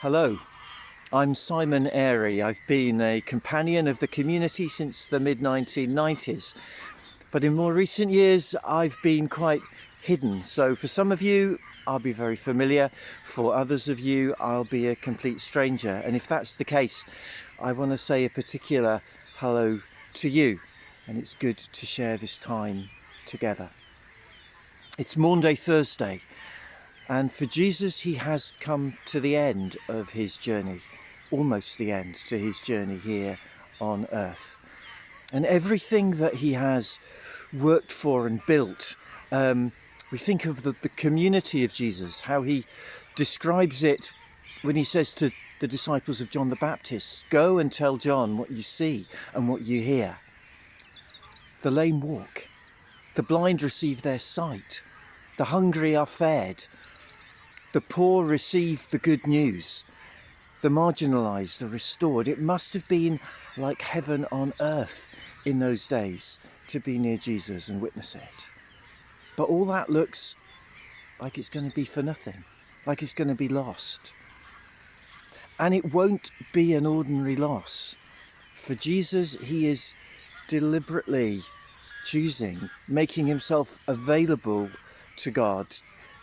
Hello, I'm Simon Airey. I've been a companion of the community since the mid-1990s, but in more recent years I've been quite hidden. So for some of you I'll be very familiar, for others of you I'll be a complete stranger, and if that's the case I want to say a particular hello to you, and it's good to share this time together. It's Maundy Thursday, and for Jesus, he has come to the end of his journey, almost the end to his journey here on earth. And everything that he has worked for and built, we think of the community of Jesus, how he describes it when he says to the disciples of John the Baptist, "Go and tell John what you see and what you hear. The lame walk, the blind receive their sight, the hungry are fed, the poor receive the good news, the marginalised are restored." It must have been like heaven on earth in those days to be near Jesus and witness it. But all that looks like it's going to be for nothing, like it's going to be lost. And it won't be an ordinary loss. For Jesus, he is deliberately choosing, making himself available to God,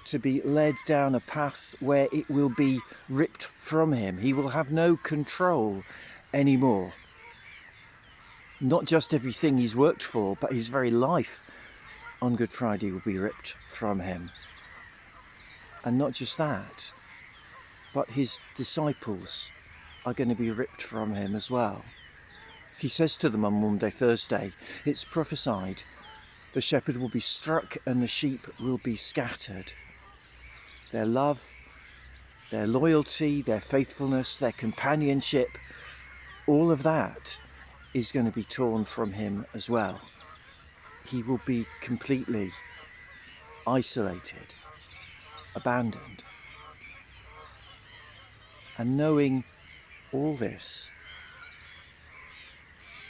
to be led down a path where it will be ripped from him. He will have no control anymore. Not just everything he's worked for, but his very life on Good Friday will be ripped from him. And not just that, but his disciples are going to be ripped from him as well. He says to them on Maundy Thursday, it's prophesied, the shepherd will be struck and the sheep will be scattered. Their love, their loyalty, their faithfulness, their companionship, all of that is going to be torn from him as well. He will be completely isolated, abandoned. And knowing all this,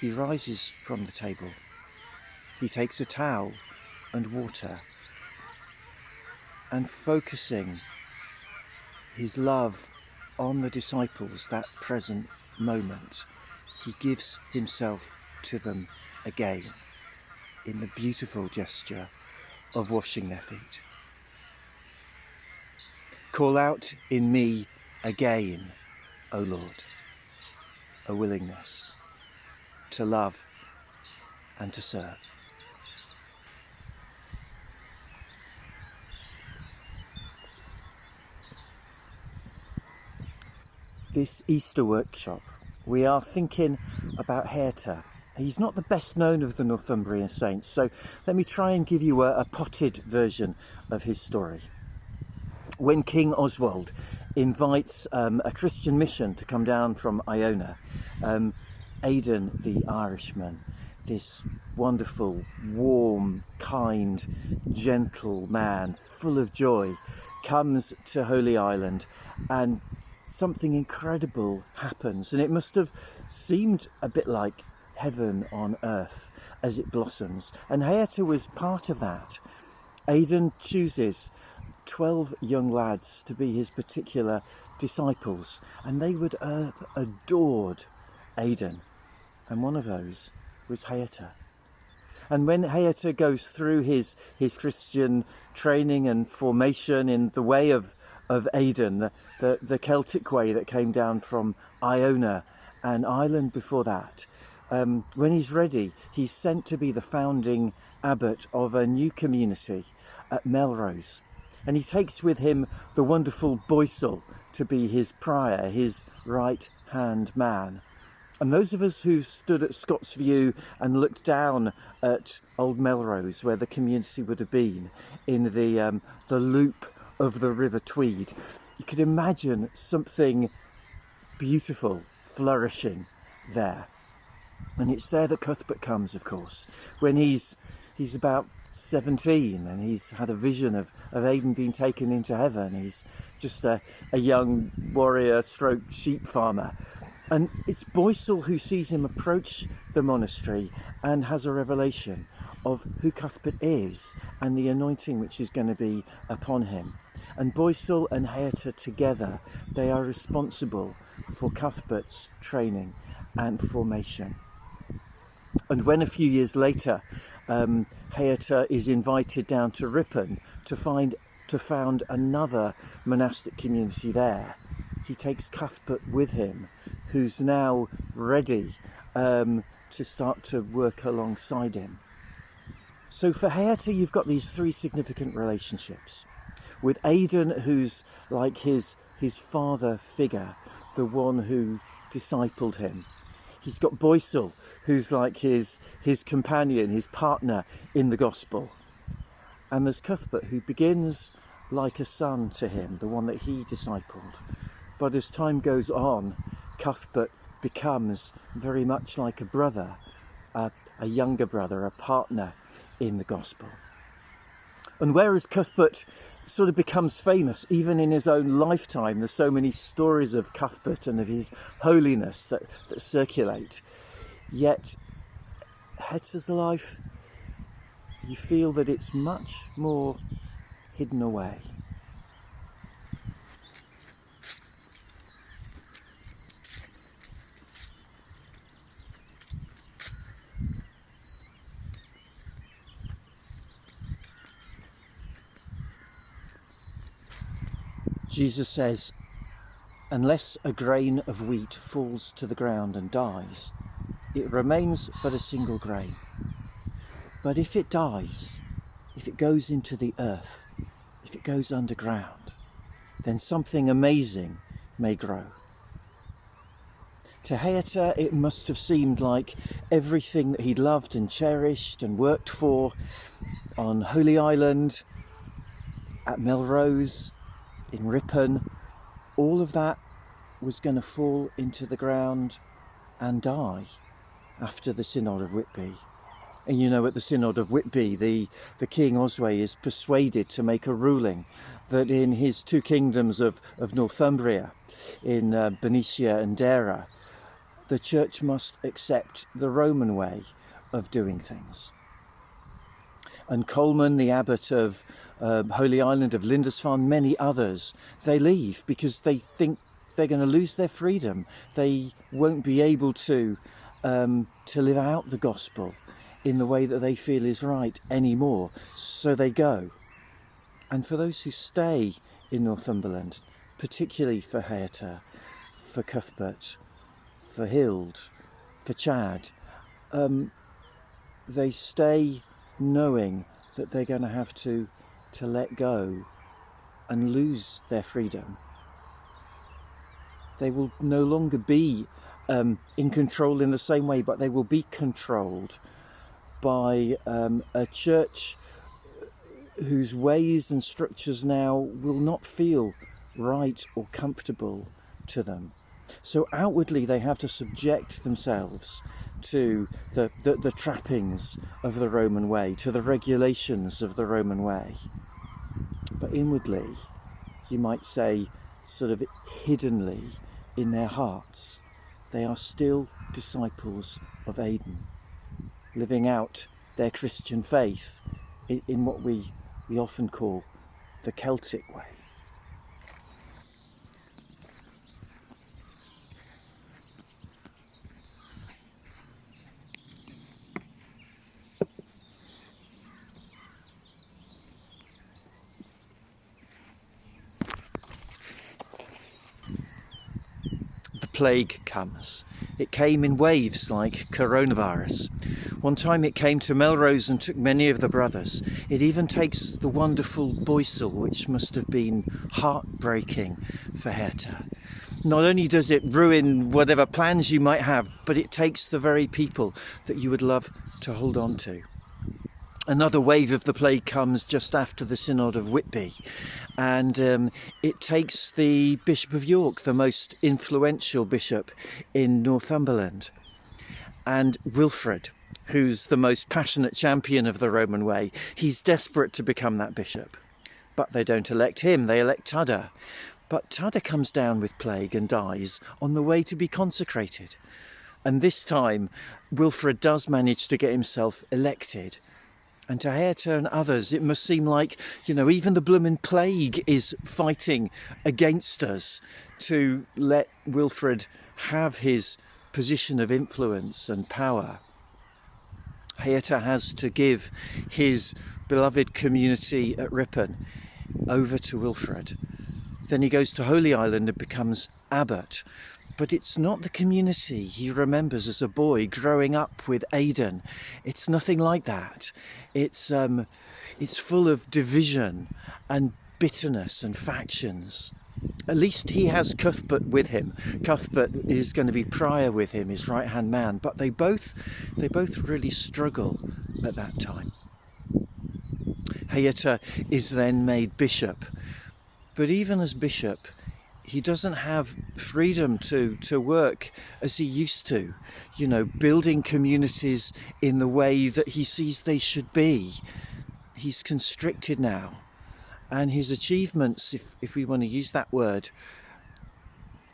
he rises from the table. He takes a towel and water, and focusing his love on the disciples that present moment, he gives himself to them again in the beautiful gesture of washing their feet. Call out in me again, O Lord, a willingness to love and to serve. This Easter workshop, we are thinking about Airey. He's not the best known of the Northumbrian saints, so let me try and give you a potted version of his story. When King Oswald invites a Christian mission to come down from Iona, Aidan the Irishman, this wonderful, warm, kind, gentle man, full of joy, comes to Holy Island, and something incredible happens, and it must have seemed a bit like heaven on earth as it blossoms, and Airey was part of that. Aidan chooses 12 young lads to be his particular disciples, and they would have adored Aidan, and one of those was Airey. And when Airey goes through his Christian training and formation in the way of Aidan, the Celtic way that came down from Iona and Ireland before that, when he's ready, he's sent to be the founding abbot of a new community at Melrose. And he takes with him the wonderful Boycel to be his prior, his right-hand man. And those of us who stood at Scott's View and looked down at Old Melrose, where the community would have been, in the loop of the River Tweed, you could imagine something beautiful flourishing there. And it's there that Cuthbert comes, of course, when he's about 17 and he's had a vision of Aidan being taken into heaven. He's just a young warrior stroke sheep farmer, And it's Boycel who sees him approach the monastery and has a revelation of who Cuthbert is and the anointing which is going to be upon him. And Boycel and Heata together, they are responsible for Cuthbert's training and formation. And when a few years later, Heata is invited down to Ripon to found another monastic community there, he takes Cuthbert with him, who's now ready to start to work alongside him. So for Heata, you've got these three significant relationships. With Aidan, who's like his father figure, the one who discipled him. He's got Boycel, who's like his companion, his partner in the gospel. And there's Cuthbert, who begins like a son to him, the one that he discipled. But as time goes on, Cuthbert becomes very much like a brother, a younger brother, a partner in the gospel. And whereas Cuthbert sort of becomes famous, even in his own lifetime, there's so many stories of Cuthbert and of his holiness that circulate, yet Heata's life, you feel that it's much more hidden away. Jesus says, unless a grain of wheat falls to the ground and dies, it remains but a single grain. But if it dies, if it goes into the earth, if it goes underground, then something amazing may grow. To Heata, it must have seemed like everything that he'd loved and cherished and worked for on Holy Island, at Melrose, in Ripon, all of that was going to fall into the ground and die after the Synod of Whitby. And you know, at the Synod of Whitby, the King Oswey is persuaded to make a ruling that in his two kingdoms of Northumbria, in Bernicia and Airey, the Church must accept the Roman way of doing things. And Coleman, the abbot of Holy Island, of Lindisfarne, many others, they leave because they think they're going to lose their freedom. They won't be able to live out the gospel in the way that they feel is right anymore. So they go. And for those who stay in Northumberland, particularly for Heata, for Cuthbert, for Hild, for Chad, they stay knowing that they're going to have to let go and lose their freedom. They will no longer be in control in the same way, but they will be controlled by a church whose ways and structures now will not feel right or comfortable to them. So outwardly they have to subject themselves to the trappings of the Roman way, to the regulations of the Roman way. But inwardly, you might say, sort of hiddenly in their hearts, they are still disciples of Aidan, living out their Christian faith in what we often call the Celtic way. Plague comes. It came in waves like coronavirus. One time it came to Melrose and took many of the brothers. It even takes the wonderful Boycel, which must have been heartbreaking for Heata. Not only does it ruin whatever plans you might have, but it takes the very people that you would love to hold on to. Another wave of the plague comes just after the Synod of Whitby, and it takes the Bishop of York, the most influential bishop in Northumberland, and Wilfrid, who's the most passionate champion of the Roman way. He's desperate to become that bishop, but they don't elect him, they elect Tudor. But Tada comes down with plague and dies on the way to be consecrated. And this time, Wilfrid does manage to get himself elected. And to Heather and others, it must seem like, even the bloomin' plague is fighting against us to let Wilfrid have his position of influence and power. Heather has to give his beloved community at Ripon over to Wilfrid. Then he goes to Holy Island and becomes abbot. But it's not the community he remembers as a boy growing up with Aidan. It's nothing like that. It's full of division and bitterness and factions. At least he has Cuthbert with him. Cuthbert is going to be prior with him, his right-hand man. But they both really struggle at that time. Heather is then made bishop. But even as bishop, he doesn't have freedom to work as he used to, building communities in the way that he sees they should be. He's constricted now. And his achievements, if we want to use that word,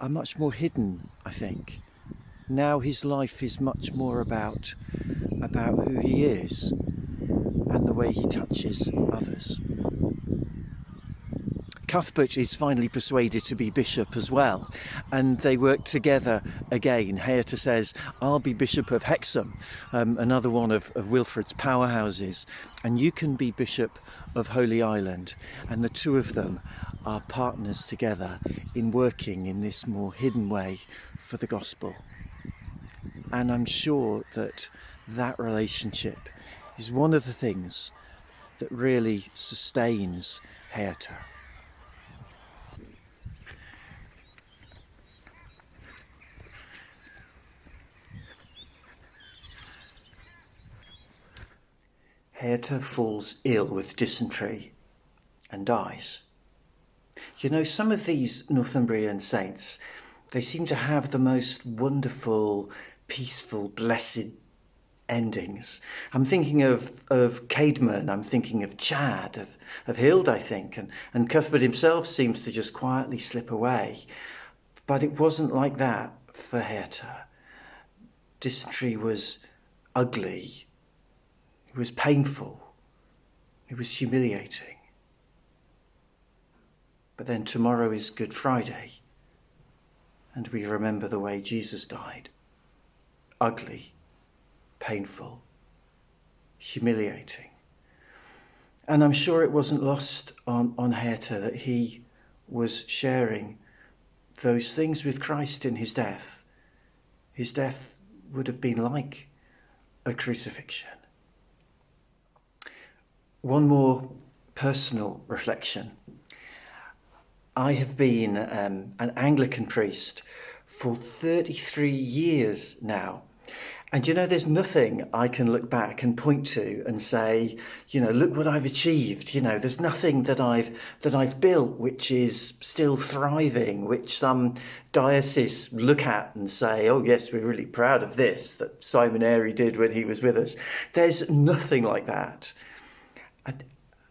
are much more hidden, I think. Now his life is much more about who he is and the way he touches others. Cuthbert is finally persuaded to be bishop as well, and they work together again. Heather says, I'll be bishop of Hexham, another one of Wilfrid's powerhouses, and you can be bishop of Holy Island. And the two of them are partners together in working in this more hidden way for the gospel. And I'm sure that relationship is one of the things that really sustains Heather. Heather falls ill with dysentery and dies. Some of these Northumbrian saints, they seem to have the most wonderful, peaceful, blessed endings. I'm thinking of Caedmon, I'm thinking of Chad, of Hild, I think, and Cuthbert himself seems to just quietly slip away. But it wasn't like that for Heather. Dysentery was ugly. It was painful. It was humiliating. But then tomorrow is Good Friday, and we remember the way Jesus died. Ugly, painful, humiliating. And I'm sure it wasn't lost on Heather that he was sharing those things with Christ in his death. His death would have been like a crucifixion. One more personal reflection. I have been an Anglican priest for 33 years now. And there's nothing I can look back and point to and say, look what I've achieved. There's nothing that I've built which is still thriving, which some diocese look at and say, oh yes, we're really proud of this that Simon Airey did when he was with us. There's nothing like that.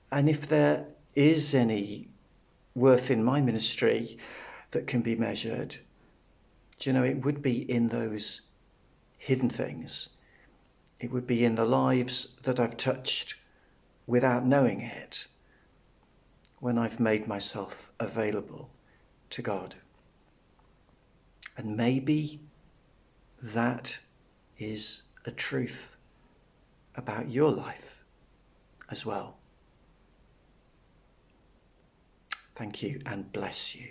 And if there is any worth in my ministry that can be measured, it would be in those hidden things. It would be in the lives that I've touched without knowing it, when I've made myself available to God. And maybe that is a truth about your life as well. Thank you and bless you.